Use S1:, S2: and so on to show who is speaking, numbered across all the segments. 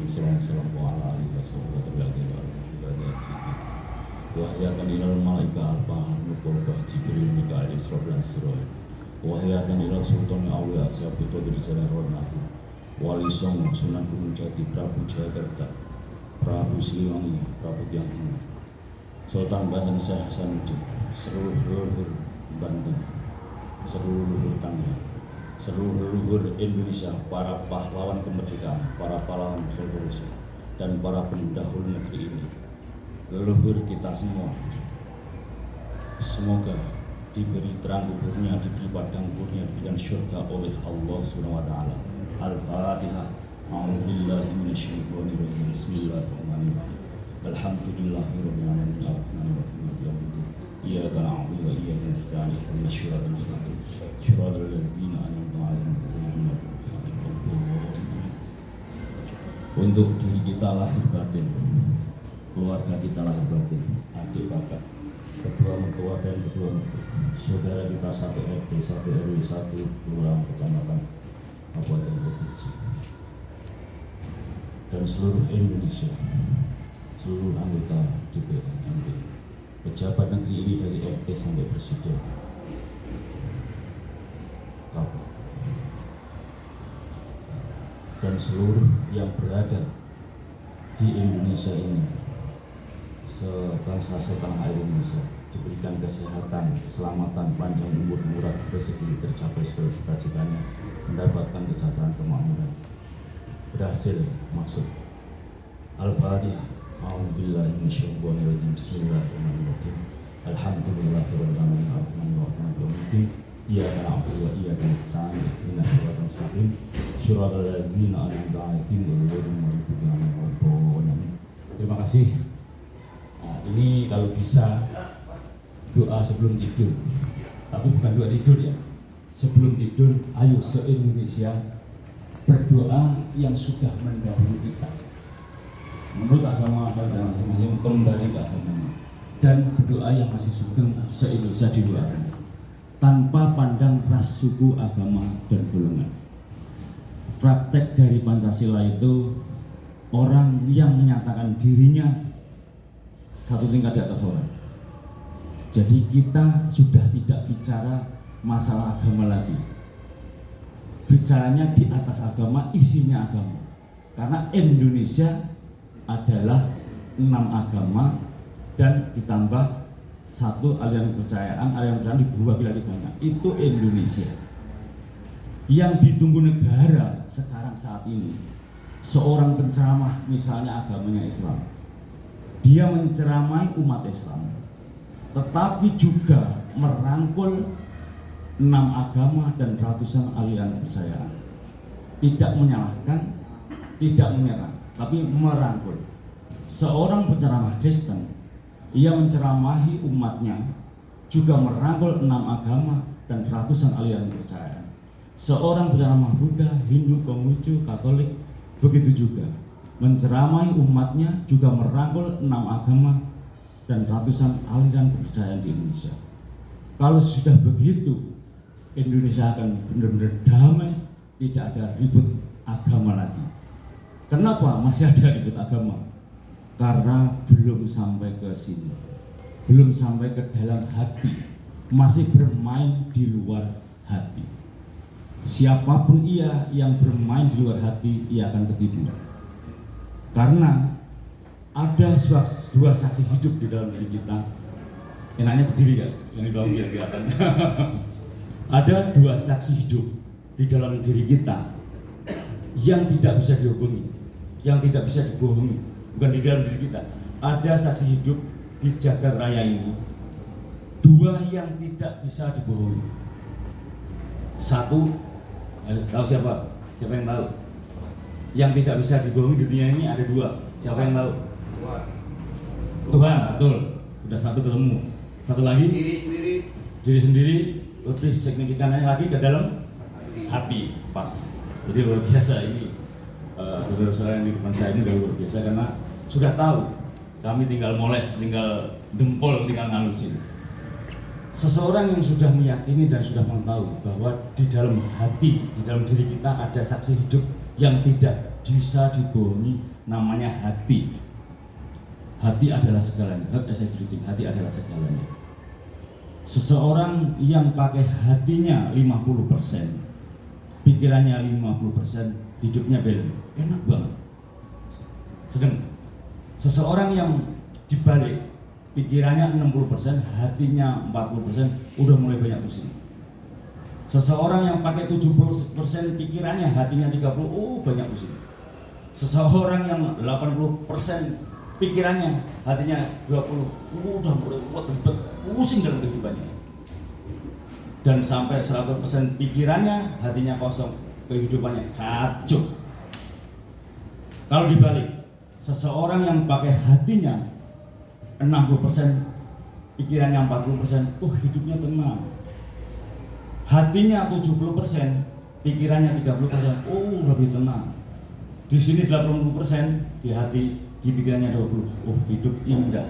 S1: sallallahu alaihi wasallam wahyatan ilal malaika al-bahar nukolbah jibril mikael israfil israel wahyatan ilal sultan awliya asyabi qadir jalan ronahu wali songo sunan gunung jati prabu jayakarta prabu siliwangi prabu tiang timur sultan Banten Syekh Hasanuddin seluruh leluhur Banten seluruh leluhur Tangerang seluruh leluhur Indonesia, para pahlawan kemerdekaan, para pahlawan revolusi, dan para pendahulu negeri ini, leluhur kita semua, semoga diberi terang kuburnya, diberi padang kuburnya dengan syurga oleh Allah Subhanahu wa Ta'ala. Al-Fatihah. A'udzubillahi minasyaitonirrajim. Bismillahirrahmanirrahim. Alhamdulillahirabbil alamin. Arrahmanirrahim. Maliki yaumiddin. Iyyaka na'budu wa iyyaka nasta'in. Ihdinas siratal mustaqim. Shiratal ladzina an'amta 'alaihim ghairil maghdubi 'alaihim waladdallin. Untuk diri kita lahir batin, keluarga kita lahir batin, adik kakak, kedua mertua dan kedua mertua, saudara kita satu RT, satu RW, satu kelurahan kecamatan kabupaten provinsi, dan seluruh Indonesia, seluruh anggota DPR, pejabat negeri ini dari RT sampai presiden, dan seluruh yang berada di Indonesia ini, sebangsa setanah air Indonesia, diberikan kesehatan, keselamatan, panjang umur, murah rezeki, tercapai segala cita-citanya, mendapatkan kesejahteraan, kemakmuran, berhasil masuk. Al-Fatihah. A'udzubillahi minasyaitonirrajim. Bismillahirrahmanirrahim. Alhamdulillahirabbil alamin. Arrahmanirrahim. Maliki yaumiddin. Iyyaka na'budu wa iyyaka nasta'in. Ihdinas siratal mustaqim. Shiratal ladzina an'amta 'alaihim ghairil maghdubi 'alaihim waladdallin. Terima kasih. Nah, ini kalau bisa doa sebelum tidur, tapi bukan doa tidur ya. Sebelum tidur, ayo se-Indonesia berdoa yang sudah mendahului kita. Menurut agama masing-masing kembali ke agamanya dan berdoa yang masih sugeng se-Indonesia didoakan tanpa pandang ras, suku, agama, dan golongan. Praktek dari Pancasila itu orang yang menyatakan dirinya satu tingkat di atas orang. Jadi kita sudah tidak bicara masalah agama lagi. Bicaranya di atas agama, isinya agama. Karena Indonesia adalah 6 agama dan ditambah satu aliran kepercayaan dibuat lagi banyak. Itu Indonesia. Yang ditunggu negara sekarang saat ini, seorang penceramah misalnya agamanya Islam, dia menceramai umat Islam, tetapi juga merangkul 6 agama dan ratusan aliran kepercayaan. Tidak menyalahkan, tidak menyerang, tapi merangkul. Seorang penceramah Kristen, ia menceramahi umatnya, juga merangkul 6 agama dan ratusan aliran kepercayaan. Seorang penceramah Buddha, Hindu, Konghucu, Katolik, begitu juga menceramahi umatnya, juga merangkul 6 agama dan ratusan aliran kepercayaan di Indonesia. Kalau sudah begitu, Indonesia akan benar-benar damai, tidak ada ribut agama lagi. Kenapa masih ada ribut agama? Karena belum sampai ke sini, belum sampai ke dalam hati, masih bermain di luar hati. Siapapun ia yang bermain di luar hati, ia akan ketipu. Karena ada dua saksi hidup di dalam diri kita. Enaknya berdiri kan, yang di bawah biar kelihatan. Ada 2 saksi hidup di dalam diri kita yang tidak bisa dihubungi, yang tidak bisa dibohongi. Bukan di dalam diri kita. Ada saksi hidup di jagat raya ini, 2 yang tidak bisa dibohongi. 1, tahu siapa? Siapa yang tahu? Yang tidak bisa dibohongi di dunia ini ada 2. Siapa yang tahu? Tuhan, betul. Udah 1 ketemu. 1 lagi? Diri sendiri. Lebih signifikannya lagi ke dalam hati. Pas. Jadi luar biasa ini. Saudara-saudara yang di depan saya ini udah luar biasa karena sudah tahu. Kami tinggal moles, tinggal dempol, tinggal ngalusin. Seseorang yang sudah meyakini dan sudah mengetahui bahwa di dalam hati, di dalam diri kita ada saksi hidup yang tidak bisa dibohongi, namanya hati. Hati adalah segalanya. Heart is everything. Hati adalah segalanya. Seseorang yang pakai hatinya 50%, pikirannya 50%, hidupnya belum enak banget. Sedang seseorang yang dibalik pikirannya 60%, hatinya 40%, udah mulai banyak pusing. Seseorang yang pakai 70% pikirannya, hatinya 30%, banyak pusing. Seseorang yang 80% pikirannya, hatinya 20%, udah mulai pusing dalam kehidupannya. Dan sampai 100% pikirannya, hatinya kosong, kehidupannya kacau. Kalau dibalik, seseorang yang pakai hatinya 60%, pikirannya 40%, hidupnya tenang. Hatinya 70%, pikirannya 30%, lebih tenang. Di sini 80%, di hati, di pikirannya 20%, hidup indah.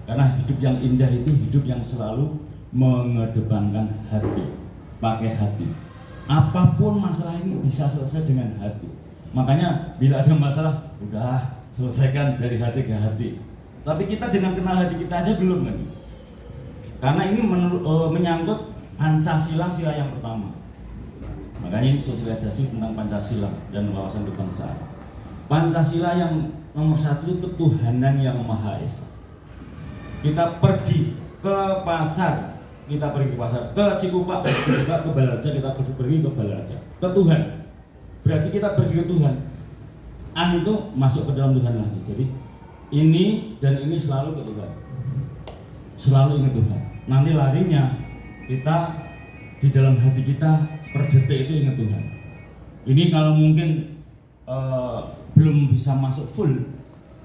S1: Karena hidup yang indah itu hidup yang selalu mengedepankan hati, pakai hati. Apapun masalah ini bisa selesai dengan hati. Makanya bila ada masalah, udah selesaikan dari hati ke hati. Tapi kita dengan kenal hati kita aja belum kan? Karena ini menyangkut Pancasila, sila yang pertama. Makanya ini sosialisasi tentang Pancasila dan wawasan kebangsaan. Pancasila yang nomor 1, ketuhanan yang Maha Esa. Kita pergi ke pasar, ke Cikupa, juga ke Balaraja, kita pergi ke Balaraja, ke Tuhan. Berarti kita pergi ke Tuhan. An itu masuk ke dalam Tuhan lagi. Jadi ini dan ini selalu ke Tuhan. Selalu ingat Tuhan. Nanti larinya kita di dalam hati kita per detik itu ingat Tuhan. Ini kalau mungkin belum bisa masuk full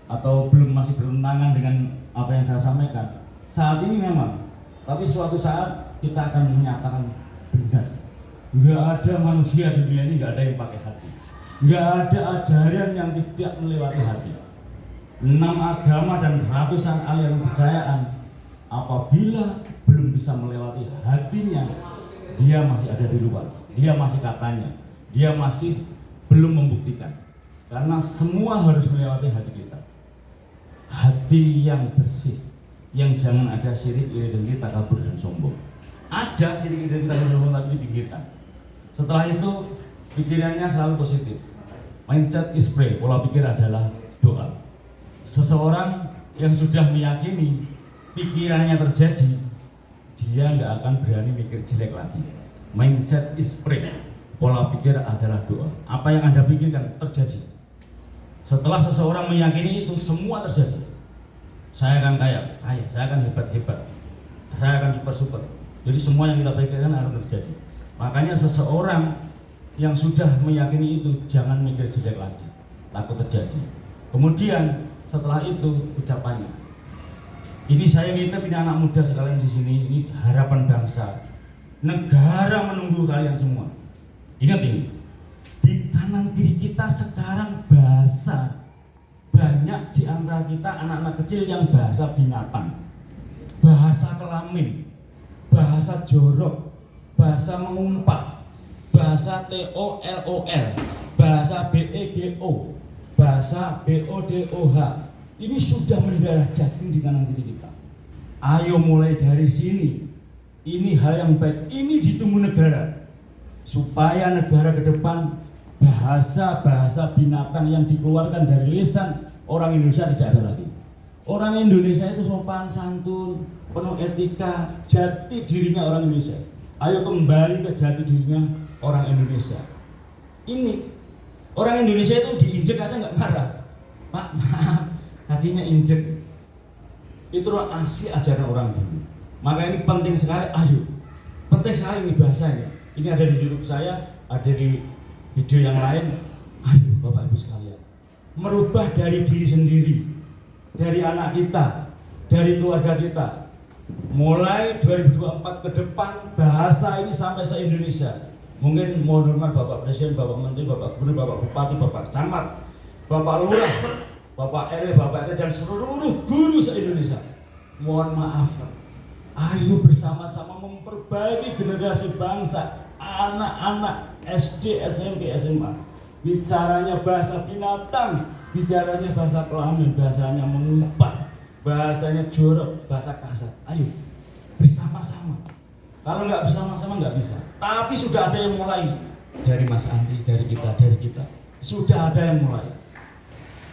S1: atau masih bertentangan dengan apa yang saya sampaikan saat ini memang, tapi suatu saat kita akan menyatakan benar, nggak ada manusia di dunia ini, nggak ada yang pakai hati, nggak ada ajaran yang tidak melewati hati. 6 agama dan ratusan aliran kepercayaan, apabila belum bisa melewati hatinya, dia masih ada di luar, dia masih katanya, dia masih belum membuktikan. Karena semua harus melewati hati kita, hati yang bersih, yang jangan ada syirik, iri dengki, takabur dan sombong. Ada syirik, iri dengki, takabur dan sombong, tapi dipinggirkan. Setelah itu pikirannya selalu positif. Mindset is pray, pola pikir adalah doa. Seseorang yang sudah meyakini pikirannya terjadi, dia nggak akan berani mikir jelek lagi. Mindset is pray, pola pikir adalah doa. Apa yang Anda pikirkan terjadi. Setelah seseorang meyakini itu, semua terjadi. Saya akan kaya, saya akan hebat, saya akan super. Jadi semua yang kita pikirkan akan terjadi. Makanya seseorang yang sudah meyakini itu, jangan mikir jelek lagi, takut terjadi. Kemudian setelah itu ucapannya. Ini saya nitip, ini anak muda sekalian di sini, ini harapan bangsa. Negara menunggu kalian semua. Ingat ini, di kanan kiri kita sekarang bahasa. Banyak di antara kita anak-anak kecil yang bahasa binatang, bahasa kelamin, bahasa jorok, bahasa mengumpat, bahasa TOLOL, bahasa BEGO, bahasa BODOH. Ini sudah mendarah daging di kanan kiri kita. Ayo mulai dari sini. Ini hal yang baik. Ini ditunggu negara, supaya negara ke depan bahasa-bahasa binatang yang dikeluarkan dari lisan orang Indonesia tidak ada lagi. Orang Indonesia itu sopan santun, penuh etika, jati dirinya orang Indonesia. Ayo kembali ke jati dirinya orang Indonesia. Ini orang Indonesia itu diinjek aja nggak marah. Pak, maaf, kakinya injek. Itu asli ajaran orang dulu. Maka ini penting sekali. Ayo, penting sekali ini bahasanya. Ini ada di YouTube saya, ada di video yang lain. Ayo Bapak Ibu sekalian, merubah dari diri sendiri, dari anak kita, dari keluarga kita. Mulai 2024 ke depan, bahasa ini sampai se-Indonesia. Mungkin mohon hormat Bapak Presiden, Bapak Menteri, Bapak Gubernur, Bapak Bupati, Bapak Camat, Bapak Lurah, Bapak RW, Bapak RT, dan seluruh guru se-Indonesia. Mohon maaf, ayo bersama-sama memperbaiki generasi bangsa, anak-anak SD, SMP, SMA. bicaranya bahasa binatang, bicaranya bahasa kelamin, bahasanya mengumpat, bahasanya jorok, bahasa kasar. Ayo bersama-sama. Kalau nggak bersama-sama nggak bisa. Tapi sudah ada yang mulai dari Mas Andi, dari kita. Sudah ada yang mulai.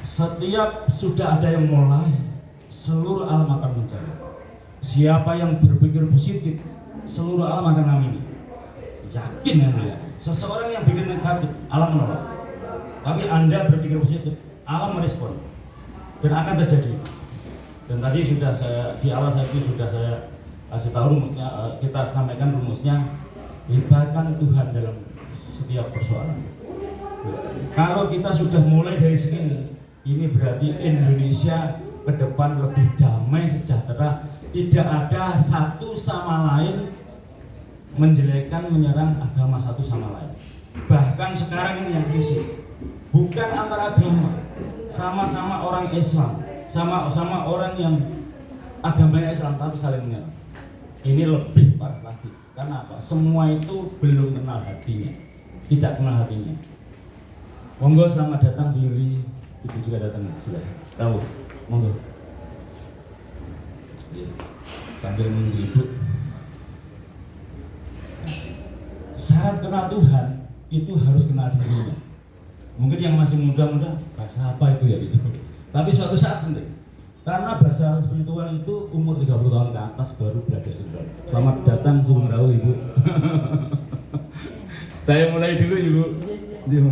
S1: Setiap sudah ada yang mulai, seluruh alam akan mencari. Siapa yang berpikir positif, seluruh alam akan mengamini. Yakin ya. Seseorang yang bikin negatif, alam menolak. Tapi Anda berpikir positif, alam merespon dan akan terjadi. Dan tadi sudah di awal sudah saya kasih tahu rumusnya, kita sampaikan rumusnya, libatkan Tuhan dalam setiap persoalan. Kalau kita sudah mulai dari segini, ini berarti Indonesia ke depan lebih damai, sejahtera, tidak ada satu sama lain menjelekkan, menyerang agama satu sama lain. Bahkan sekarang ini yang krisis bukan antara agama, sama-sama orang Islam, sama orang yang agamanya Islam tapi saling menyerang. Ini lebih parah lagi. Karena apa? Semua itu belum kenal hatinya, tidak kenal hatinya. Monggo selamat datang Yuli, Ibu juga datang sudah. Tahu? Monggo. Ya. Sambil menunggu Ibu. Syarat kenal Tuhan itu harus kenal dirinya. Mungkin yang masih muda-muda bahasa apa itu ya gitu. Tapi suatu saat penting. Karena bahasa spiritual itu umur 30 tahun ke atas baru belajar spiritual. Selamat datang Sugeng Rawu Ibu. Saya mulai dulu Ibu. Ibu.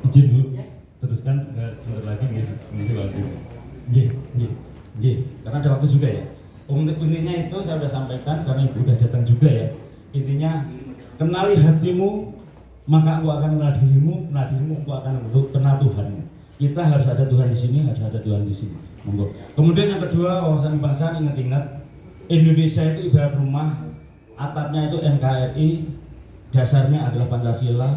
S1: Izin Bu. Teruskan sebentar lagi nanti waktu. Nggih. Karena ada waktu juga ya. Untuk intinya itu saya sudah sampaikan karena Ibu sudah datang juga ya. Intinya kenali hatimu, maka aku akan kenal dirimu aku akan kenal Tuhanmu. Kita harus ada Tuhan di sini, harus ada Tuhan di sini. Monggo. Kemudian yang kedua, wawasan kebangsaan, ingat-ingat Indonesia itu ibarat rumah, atapnya itu NKRI, dasarnya adalah Pancasila,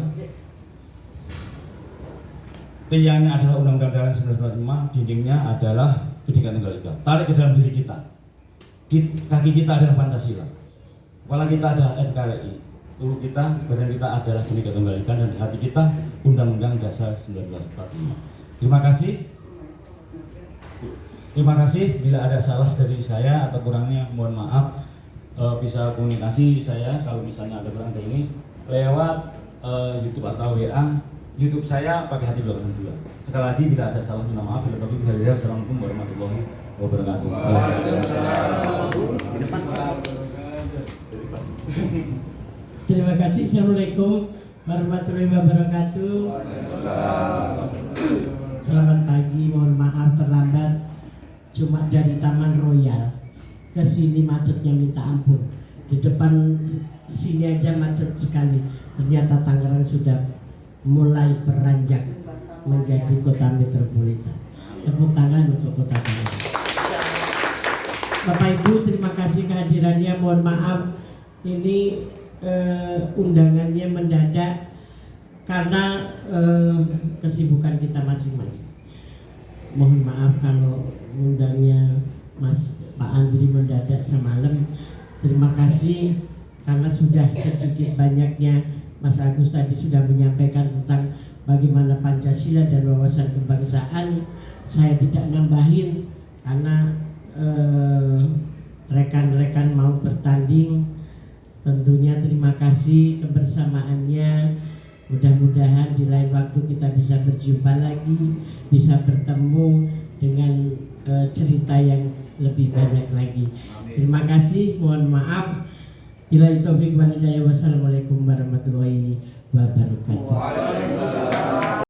S1: tiangnya adalah Undang-Undang Dasar 1945, dindingnya adalah Bhinneka Tunggal Ika. Tarik ke dalam diri kita. Kaki kita adalah Pancasila. Kepala kita adalah NKRI. Tubuh kita, badan kita adalah Bhinneka Tunggal Ika, dan hati kita Undang-Undang Dasar 1945. Terima kasih. Bila ada salah dari saya atau kurangnya mohon maaf. Bisa komunikasi saya kalau misalnya ada kurang dari ini lewat YouTube atau WA. YouTube saya pakai hati 82. Sekali lagi bila ada salah minta maaf. Assalamualaikum warahmatullahi wabarakatuh.
S2: Terima kasih. Assalamualaikum warahmatullahi wabarakatuh. Selamat pagi, mohon maaf terlambat. Cuma dari Taman Royal ke sini macetnya minta ampun. Di depan sini aja macet sekali. Ternyata Tangerang sudah mulai beranjak menjadi kota metropolitan. Tepuk tangan untuk kota Tangerang. Bapak Ibu, terima kasih kehadirannya. Mohon maaf ini undangannya mendadak karena kesibukan kita masing-masing. Mohon maaf kalau undangnya Pak Andri mendadak semalam. Terima kasih karena sudah sedikit banyaknya Mas Agus tadi sudah menyampaikan tentang bagaimana Pancasila dan wawasan kebangsaan. Saya tidak nambahin karena rekan-rekan mau bertanding. Tentunya terima kasih kebersamaannya. Mudah-mudahan di lain waktu kita bisa berjumpa lagi, bisa bertemu dengan cerita yang lebih banyak lagi. Terima kasih, mohon maaf. Billahi taufiq wal hidayah. Wassalamualaikum warahmatullahi wabarakatuh.